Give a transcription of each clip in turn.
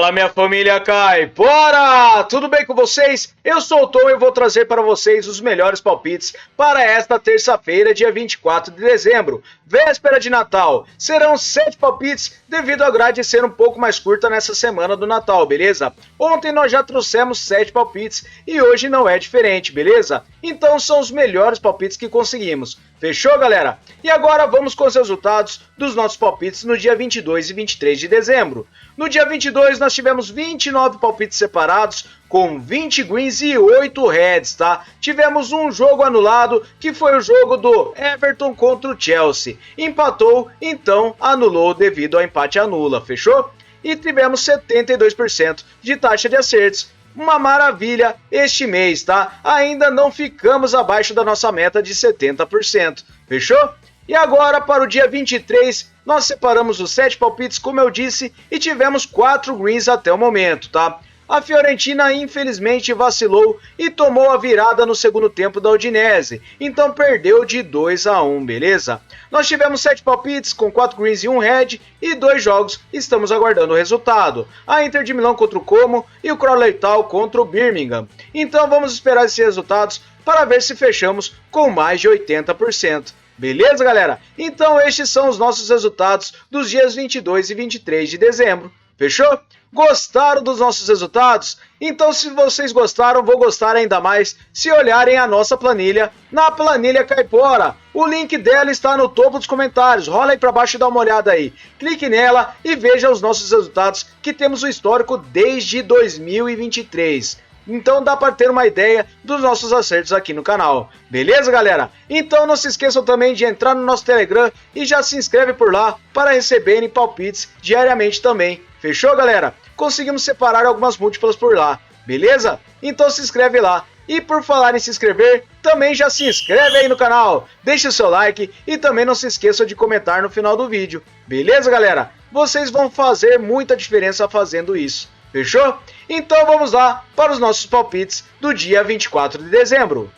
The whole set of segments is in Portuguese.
Fala, minha família Caipora! Tudo bem com vocês? Eu sou o Tom e vou trazer para vocês os melhores palpites para esta terça-feira, dia 24 de dezembro, véspera de Natal. Serão 7 palpites devido à grade ser um pouco mais curta nessa semana do Natal, beleza? Ontem nós já trouxemos 7 palpites e hoje não é diferente, beleza? Então são os melhores palpites que conseguimos. Fechou, galera? E agora vamos com os resultados dos nossos palpites no dia 22 e 23 de dezembro. No dia 22 nós tivemos 29 palpites separados com 20 greens e 8 reds, tá? Tivemos um jogo anulado, que foi o jogo do Everton contra o Chelsea. Empatou, então anulou devido ao empate anula, fechou? E tivemos 72% de taxa de acertos. Uma maravilha este mês, tá? Ainda não ficamos abaixo da nossa meta de 70%, fechou? E agora para o dia 23, nós separamos os 7 palpites, como eu disse, e tivemos 4 greens até o momento, tá? A Fiorentina infelizmente vacilou e tomou a virada no segundo tempo da Udinese, então perdeu de 2-1, beleza? Nós tivemos 7 palpites com 4 greens e 1 red e 2 jogos, estamos aguardando o resultado. A Inter de Milão contra o Como e o Crawley Town contra o Birmingham. Então vamos esperar esses resultados para ver se fechamos com mais de 80%. Beleza, galera? Então estes são os nossos resultados dos dias 22 e 23 de dezembro. Fechou? Gostaram dos nossos resultados? Então se vocês gostaram, vou gostar ainda mais se olharem a nossa planilha na Planilha Caipora. O link dela está no topo dos comentários, rola aí para baixo e dá uma olhada aí. Clique nela e veja os nossos resultados que temos o histórico desde 2023. Então dá para ter uma ideia dos nossos acertos aqui no canal. Beleza, galera? Então não se esqueçam também de entrar no nosso Telegram e já se inscreve por lá para receberem palpites diariamente também. Fechou, galera? Conseguimos separar algumas múltiplas por lá. Beleza? Então se inscreve lá. E por falar em se inscrever, também já se inscreve aí no canal. Deixe o seu like e também não se esqueça de comentar no final do vídeo. Beleza, galera? Vocês vão fazer muita diferença fazendo isso. Fechou? Então vamos lá para os nossos palpites do dia 24 de dezembro.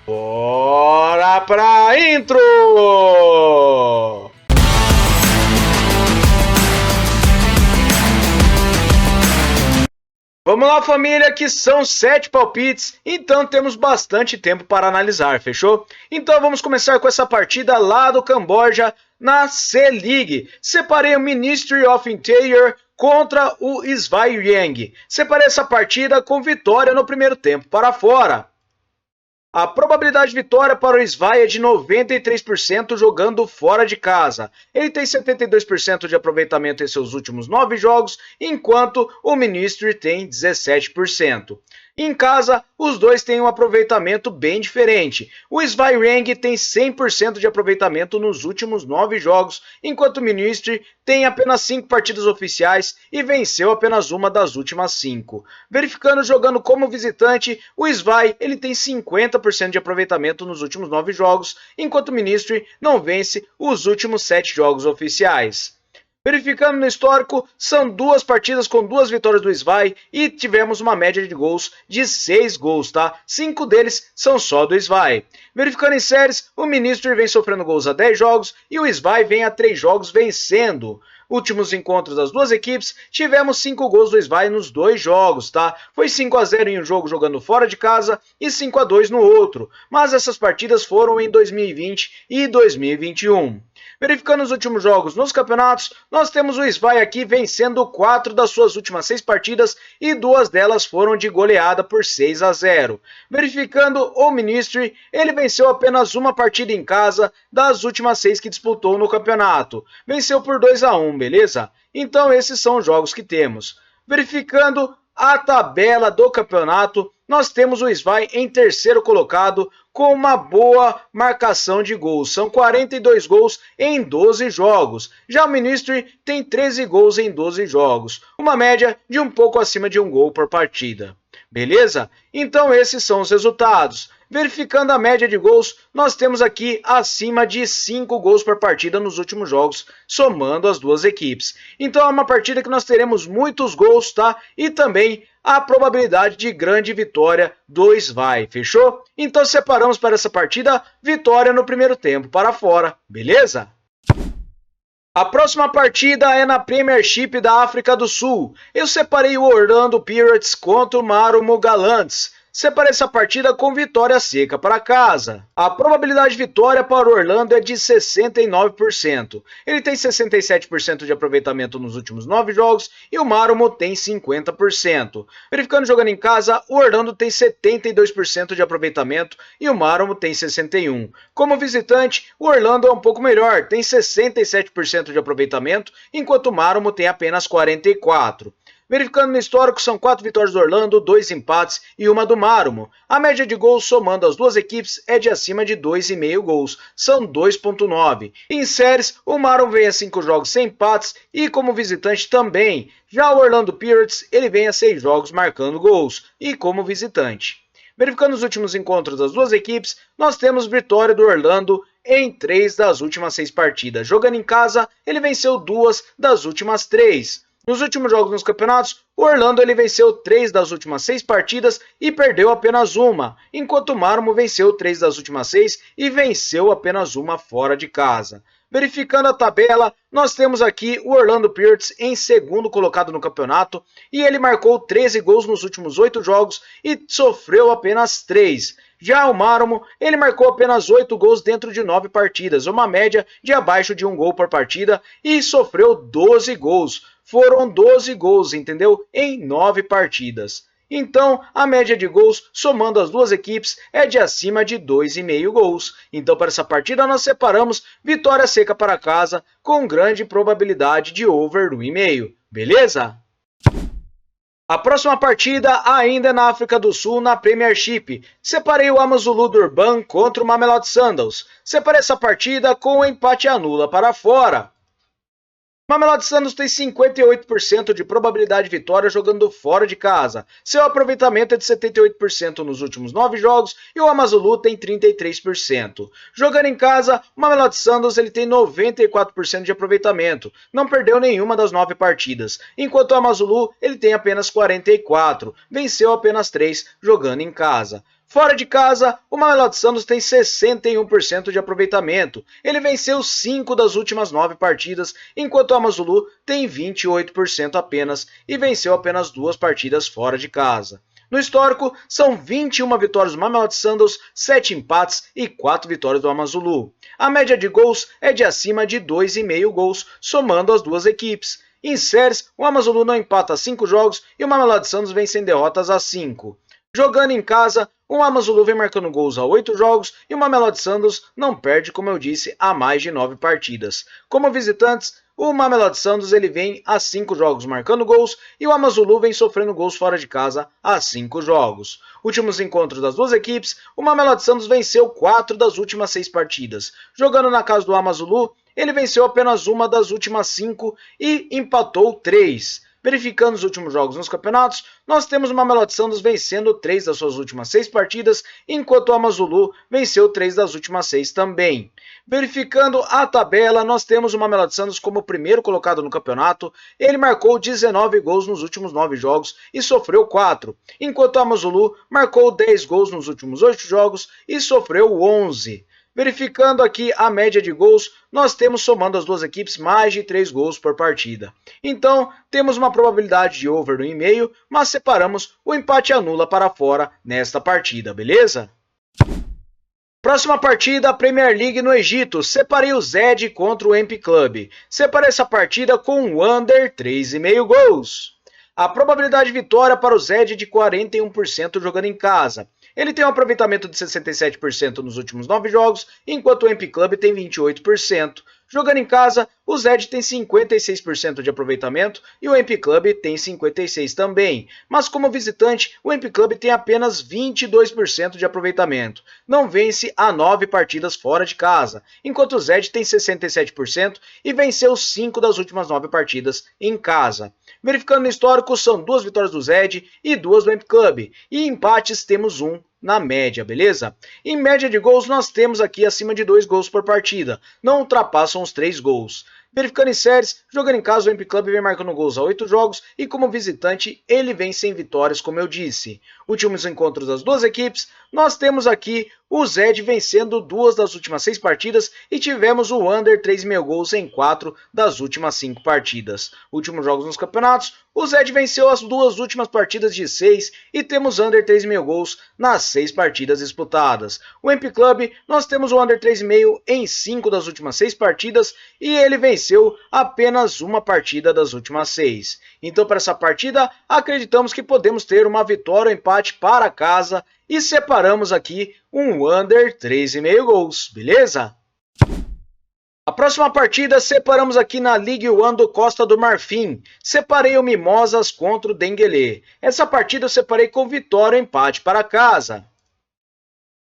Bora pra intro! Vamos lá, família, que são 7 palpites, então temos bastante tempo para analisar, fechou? Então vamos começar com essa partida lá do Camboja na C-League. Separei o Ministry of Interior contra o Svay Rieng. Separei essa partida com vitória no primeiro tempo para fora. A probabilidade de vitória para o Svay é de 93% jogando fora de casa. Ele tem 72% de aproveitamento em seus últimos 9 jogos, enquanto o Ministry tem 17%. Em casa, os dois têm um aproveitamento bem diferente. O Svay Rieng tem 100% de aproveitamento nos últimos 9 jogos, enquanto o Ministry tem apenas 5 partidas oficiais e venceu apenas uma das últimas 5. Verificando jogando como visitante, o Svay ele tem 50% de aproveitamento nos últimos 9 jogos, enquanto o Ministry não vence os últimos 7 jogos oficiais. Verificando no histórico, são 2 partidas com 2 vitórias do Svay e tivemos uma média de gols de 6 gols, tá? 5 deles são só do Svay. Verificando em séries, o Ministry vem sofrendo gols a 10 jogos e o Svay vem a 3 jogos vencendo. Últimos encontros das duas equipes, tivemos 5 gols do Svay nos 2 jogos, tá? Foi 5-0 em um jogo jogando fora de casa e 5-2 no outro, mas essas partidas foram em 2020 e 2021. Verificando os últimos jogos nos campeonatos, nós temos o Svay aqui vencendo 4 das suas últimas 6 partidas e 2 delas foram de goleada por 6-0. Verificando o Ministry, ele venceu apenas uma partida em casa das últimas 6 que disputou no campeonato. Venceu por 2-1, beleza? Então esses são os jogos que temos. Verificando a tabela do campeonato, nós temos o Svay em terceiro colocado com uma boa marcação de gols. São 42 gols em 12 jogos. Já o Ministry tem 13 gols em 12 jogos. Uma média de um pouco acima de um gol por partida. Beleza? Então esses são os resultados. Verificando a média de gols, nós temos aqui acima de 5 gols por partida nos últimos jogos, somando as duas equipes. Então é uma partida que nós teremos muitos gols, tá? E também a probabilidade de grande vitória do Svay, fechou? Então separamos para essa partida vitória no primeiro tempo para fora, beleza? A próxima partida é na Premiership da África do Sul. Eu separei o Orlando Pirates contra o Marumo Gallants. Separei essa partida com vitória seca para casa. A probabilidade de vitória para o Orlando é de 69%. Ele tem 67% de aproveitamento nos últimos 9 jogos e o Marumo tem 50%. Verificando jogando em casa, o Orlando tem 72% de aproveitamento e o Marumo tem 61%. Como visitante, o Orlando é um pouco melhor, tem 67% de aproveitamento, enquanto o Marumo tem apenas 44%. Verificando no histórico, são 4 vitórias do Orlando, 2 empates e uma do Marumo. A média de gols somando as duas equipes é de acima de 2,5 gols, são 2,9. Em séries, o Marumo vem a 5 jogos sem empates e como visitante também. Já o Orlando Pirates, ele vem a 6 jogos marcando gols e como visitante. Verificando os últimos encontros das duas equipes, nós temos vitória do Orlando em 3 das últimas 6 partidas. Jogando em casa, ele venceu 2 das últimas 3. Nos últimos jogos nos campeonatos, o Orlando ele venceu 3 das últimas 6 partidas e perdeu apenas uma, enquanto o Marumo venceu 3 das últimas 6 e venceu apenas uma fora de casa. Verificando a tabela, nós temos aqui o Orlando Pirates em segundo colocado no campeonato e ele marcou 13 gols nos últimos 8 jogos e sofreu apenas 3. Já o Marumo, ele marcou apenas 8 gols dentro de 9 partidas, uma média de abaixo de 1 gol por partida e sofreu 12 gols. Foram 12 gols, entendeu? Em 9 partidas. Então, a média de gols, somando as duas equipes, é de acima de 2,5 gols. Então, para essa partida, nós separamos vitória seca para casa, com grande probabilidade de over 1,5. Beleza? A próxima partida ainda é na África do Sul, na Premiership. Separei o AmaZulu Durban contra o Mamelodi Sundowns. Separei essa partida com o empate anula para fora. Mamelodi Sundowns tem 58% de probabilidade de vitória jogando fora de casa. Seu aproveitamento é de 78% nos últimos 9 jogos e o AmaZulu tem 33%. Jogando em casa, o Mamelodi Sundowns ele tem 94% de aproveitamento. Não perdeu nenhuma das 9 partidas, enquanto o AmaZulu ele tem apenas 44%. Venceu apenas 3 jogando em casa. Fora de casa, o Mamelodi Sundowns tem 61% de aproveitamento. Ele venceu 5 das últimas 9 partidas, enquanto o AmaZulu tem 28% apenas e venceu apenas 2 partidas fora de casa. No histórico, são 21 vitórias do Mamelodi Sundowns, 7 empates e 4 vitórias do AmaZulu. A média de gols é de acima de 2,5 gols, somando as duas equipes. Em séries, o AmaZulu não empata a 5 jogos e o Mamelodi Sundowns vem sem derrotas a 5. Jogando em casa, o AmaZulu vem marcando gols a 8 jogos e o Mamelodi Sundowns não perde, como eu disse, a mais de 9 partidas. Como visitantes, o Mamelodi Sundowns ele vem a 5 jogos marcando gols e o AmaZulu vem sofrendo gols fora de casa a 5 jogos. Últimos encontros das duas equipes, o Mamelodi Sundowns venceu 4 das últimas 6 partidas. Jogando na casa do AmaZulu, ele venceu apenas uma das últimas 5 e empatou 3. Verificando os últimos jogos nos campeonatos, nós temos o Mamelodi Sundowns vencendo 3 das suas últimas 6 partidas, enquanto o AmaZulu venceu 3 das últimas 6 também. Verificando a tabela, nós temos o Mamelodi Sundowns como primeiro colocado no campeonato. Ele marcou 19 gols nos últimos 9 jogos e sofreu 4, enquanto o AmaZulu marcou 10 gols nos últimos 8 jogos e sofreu 11. Verificando aqui a média de gols, nós temos somando as duas equipes mais de 3 gols por partida. Então, temos uma probabilidade de over 1,5, mas separamos o empate anula para fora nesta partida, beleza? Próxima partida, Premier League no Egito. Separei o Zed contra o MP Club. Separei essa partida com o under 3,5 gols. A probabilidade de vitória para o Zed é de 41% jogando em casa. Ele tem um aproveitamento de 67% nos últimos 9 jogos, enquanto o MP Club tem 28%. Jogando em casa, o Zed tem 56% de aproveitamento e o MP Club tem 56% também. Mas como visitante, o MP Club tem apenas 22% de aproveitamento. Não vence a 9 partidas fora de casa, enquanto o Zed tem 67% e venceu 5 das últimas 9 partidas em casa. Verificando no histórico, são 2 vitórias do Zed e 2 do MP Club. E empates temos 1 na média, beleza? Em média de gols, nós temos aqui acima de 2 gols por partida. Não ultrapassam os 3 gols. Verificando em séries, jogando em casa, o MP Club vem marcando gols a 8 jogos e como visitante, ele vem sem vitórias, como eu disse. Últimos encontros das duas equipes, nós temos aqui o Zed vencendo 2 das últimas 6 partidas e tivemos o under 3,5 gols em 4 das últimas 5 partidas. Últimos jogos nos campeonatos, o Zed venceu as 2 últimas partidas de 6 e temos under 3,5 gols nas 6 partidas disputadas. O MP Club, nós temos o under 3,5 em 5 das últimas 6 partidas e ele venceu apenas uma partida das últimas 6. Então, para essa partida, acreditamos que podemos ter uma vitória ou empate para casa e separamos aqui um under 3,5 gols, beleza? A próxima partida separamos aqui na Ligue 1 do Costa do Marfim. Separei o Mimosas contra o Denguelé. Essa partida eu separei com vitória ou empate para casa.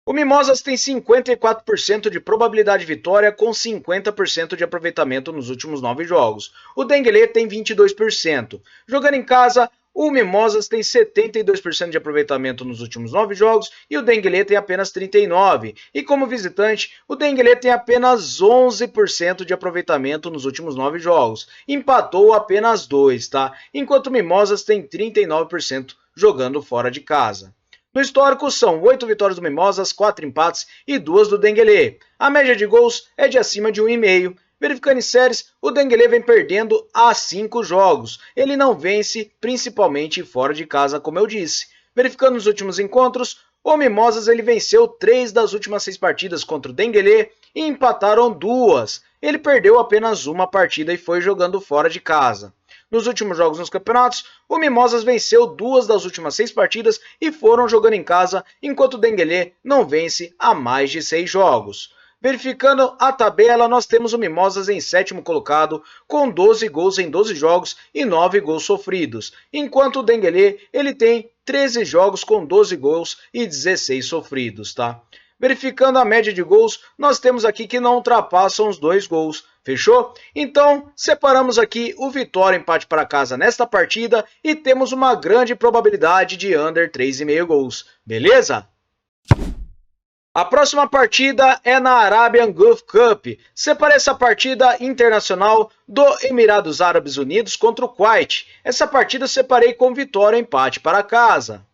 O Mimosas tem 54% de probabilidade de vitória com 50% de aproveitamento nos últimos 9 jogos. O Denguelé tem 22%. Jogando em casa, o Mimosas tem 72% de aproveitamento nos últimos 9 jogos e o Denguelé tem apenas 39%. E como visitante, o Denguelé tem apenas 11% de aproveitamento nos últimos 9 jogos. Empatou apenas 2, tá? Enquanto o Mimosas tem 39% jogando fora de casa. No histórico, são 8 vitórias do Mimosas, 4 empates e 2 do Denguelé. A média de gols é de acima de 1,5. Verificando em séries, o Denguelé vem perdendo há 5 jogos. Ele não vence, principalmente fora de casa, como eu disse. Verificando nos últimos encontros, o Mimosas ele venceu 3 das últimas 6 partidas contra o Denguelé e empataram 2. Ele perdeu apenas uma partida e foi jogando fora de casa. Nos últimos jogos nos campeonatos, o Mimosas venceu 2 das últimas 6 partidas e foram jogando em casa, enquanto o Denguelé não vence há mais de 6 jogos. Verificando a tabela, nós temos o Mimosas em 7º colocado, com 12 gols em 12 jogos e 9 gols sofridos, enquanto o Denguelé ele tem 13 jogos com 12 gols e 16 sofridos, tá? Verificando a média de gols, nós temos aqui que não ultrapassam os 2 gols. Fechou? Então, separamos aqui o vitória e empate para casa nesta partida e temos uma grande probabilidade de under 3,5 gols. Beleza? A próxima partida é na Arabian Gulf Cup. Separei essa partida internacional do Emirados Árabes Unidos contra o Kuwait. Essa partida eu separei com vitória e empate para casa.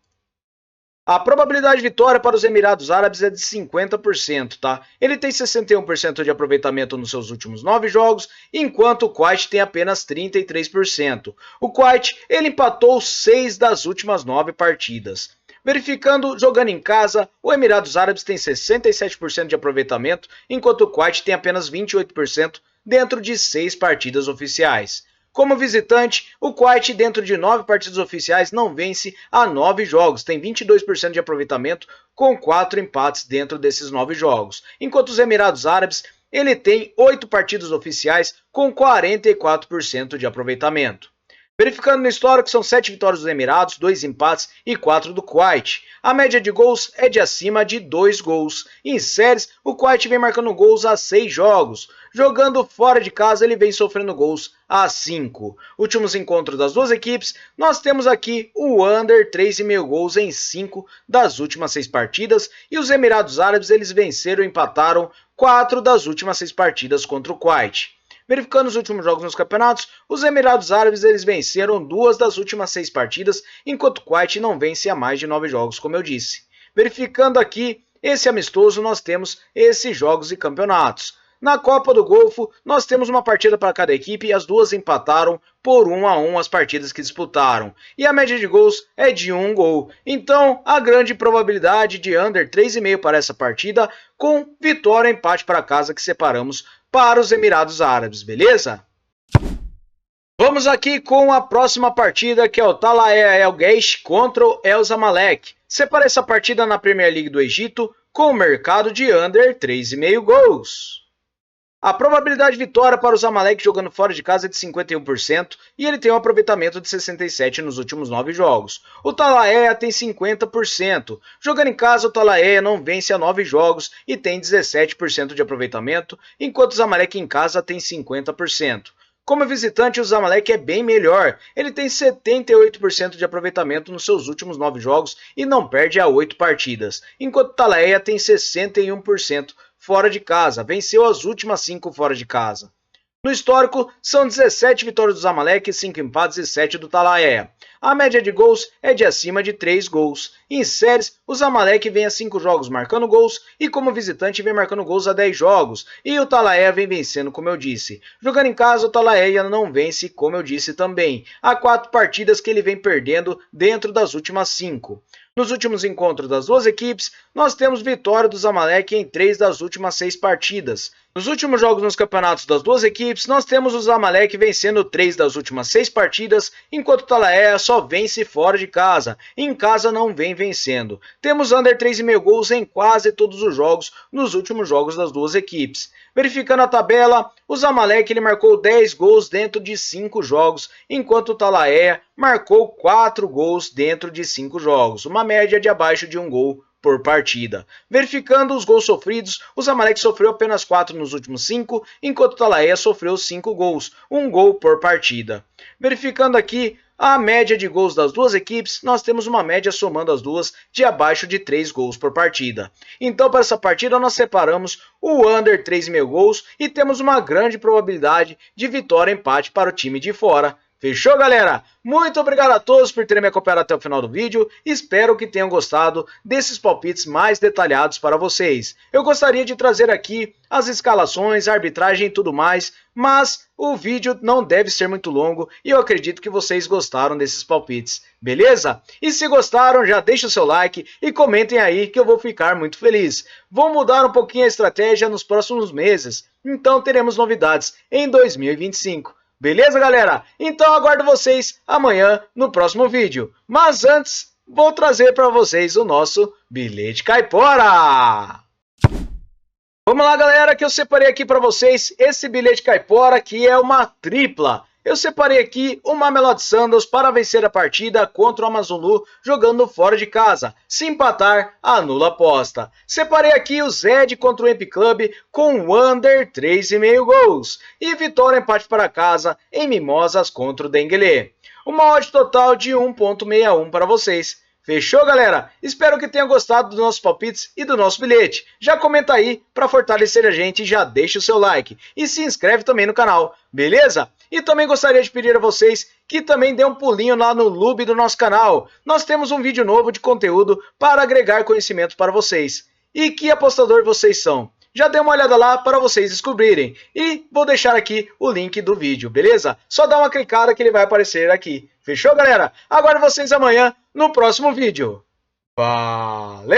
A probabilidade de vitória para os Emirados Árabes é de 50%, tá? Ele tem 61% de aproveitamento nos seus últimos 9 jogos, enquanto o Kuwait tem apenas 33%. O Kuwait, ele empatou 6 das últimas 9 partidas. Verificando, jogando em casa, o Emirados Árabes tem 67% de aproveitamento, enquanto o Kuwait tem apenas 28% dentro de 6 partidas oficiais. Como visitante, o Kuwait dentro de 9 partidas oficiais não vence há 9 jogos, tem 22% de aproveitamento com 4 empates dentro desses 9 jogos. Enquanto os Emirados Árabes, ele tem 8 partidas oficiais com 44% de aproveitamento. Verificando no histórico, são 7 vitórias dos Emirados, 2 empates e 4 do Kuwait. A média de gols é de acima de 2 gols. Em séries, o Kuwait vem marcando gols há 6 jogos. Jogando fora de casa, ele vem sofrendo gols há 5. Últimos encontros das duas equipes, nós temos aqui o under 3,5 gols em 5 das últimas 6 partidas. E os Emirados Árabes, eles venceram e empataram 4 das últimas 6 partidas contra o Kuwait. Verificando os últimos jogos nos campeonatos, os Emirados Árabes eles venceram 2 das últimas 6 partidas, enquanto o Kuwait não vence há mais de 9 jogos, como eu disse. Verificando aqui esse amistoso, nós temos esses jogos e campeonatos. Na Copa do Golfo, nós temos uma partida para cada equipe e as duas empataram por 1-1 as partidas que disputaram. E a média de gols é de 1 gol. Então, a grande probabilidade de under 3,5 para essa partida, com vitória e empate para casa que separamos para os Emirados Árabes, beleza? Vamos aqui com a próxima partida, que é o Talaya El Geish contra o El Zamalek. Separei essa partida na Premier League do Egito com o mercado de under 3,5 gols. A probabilidade de vitória para o Zamalek jogando fora de casa é de 51% e ele tem um aproveitamento de 67% nos últimos 9 jogos. O Talaya tem 50%. Jogando em casa, o Talaya não vence há 9 jogos e tem 17% de aproveitamento, enquanto o Zamalek em casa tem 50%. Como visitante, o Zamalek é bem melhor. Ele tem 78% de aproveitamento nos seus últimos 9 jogos e não perde há 8 partidas, enquanto o Talaya tem 61% fora de casa, venceu as últimas 5 fora de casa. No histórico, são 17 vitórias do Zamalek, 5 empates e 7 do Talaya. a média de gols é de acima de 3 gols. Em séries, o Zamalek vem a 5 jogos marcando gols e como visitante vem marcando gols a 10 jogos. E o Talaia vem vencendo, como eu disse. Jogando em casa, o Talaia não vence, como eu disse também. Há 4 partidas que ele vem perdendo dentro das últimas 5. Nos últimos encontros das duas equipes, nós temos vitória do Zamalek em 3 das últimas 6 partidas. Nos últimos jogos nos campeonatos das duas equipes, nós temos o Zamalek vencendo 3 das últimas 6 partidas, enquanto o Talaia só vence fora de casa. Em casa não vem vencendo. Temos under 3,5 gols em quase todos os jogos nos últimos jogos das duas equipes. Verificando a tabela, o Zamalek ele marcou 10 gols dentro de 5 jogos, enquanto o Talaia marcou 4 gols dentro de 5 jogos, uma média de abaixo de 1 gol por partida. Verificando os gols sofridos, o Zamalek sofreu apenas 4 nos últimos 5, enquanto o Talaia sofreu 5 gols, 1 gol por partida. Verificando aqui a média de gols das duas equipes, nós temos uma média somando as duas de abaixo de 3 gols por partida. Então para essa partida nós separamos o under 3,5 gols e temos uma grande probabilidade de vitória e empate para o time de fora. Fechou, galera? Muito obrigado a todos por terem me acompanhado até o final do vídeo. Espero que tenham gostado desses palpites mais detalhados para vocês. Eu gostaria de trazer aqui as escalações, a arbitragem e tudo mais, mas o vídeo não deve ser muito longo e eu acredito que vocês gostaram desses palpites, beleza? E se gostaram, já deixa o seu like e comentem aí que eu vou ficar muito feliz. Vou mudar um pouquinho a estratégia nos próximos meses, então teremos novidades em 2025. Beleza, galera? Então aguardo vocês amanhã no próximo vídeo. Mas antes, vou trazer para vocês o nosso bilhete caipora. Vamos lá, galera, que eu separei aqui para vocês esse bilhete caipora que é uma tripla. Eu separei aqui o Mamelodi Sundowns para vencer a partida contra o Amazulu jogando fora de casa. Se empatar, anula a aposta. Separei aqui o Zed contra o Emp Club com under 3,5 gols. E vitória empate para casa em Mimosas contra o Denguelê. Uma odd total de 1,61 para vocês. Fechou, galera? Espero que tenham gostado dos nossos palpites e do nosso bilhete. Já comenta aí para fortalecer a gente e já deixa o seu like. E se inscreve também no canal, beleza? E também gostaria de pedir a vocês que também dê um pulinho lá no Lube do nosso canal. Nós temos um vídeo novo de conteúdo para agregar conhecimento para vocês. E que apostador vocês são? Já dê uma olhada lá para vocês descobrirem. E vou deixar aqui o link do vídeo, beleza? Só dá uma clicada que ele vai aparecer aqui. Fechou, galera? Aguardo vocês amanhã no próximo vídeo. Valeu!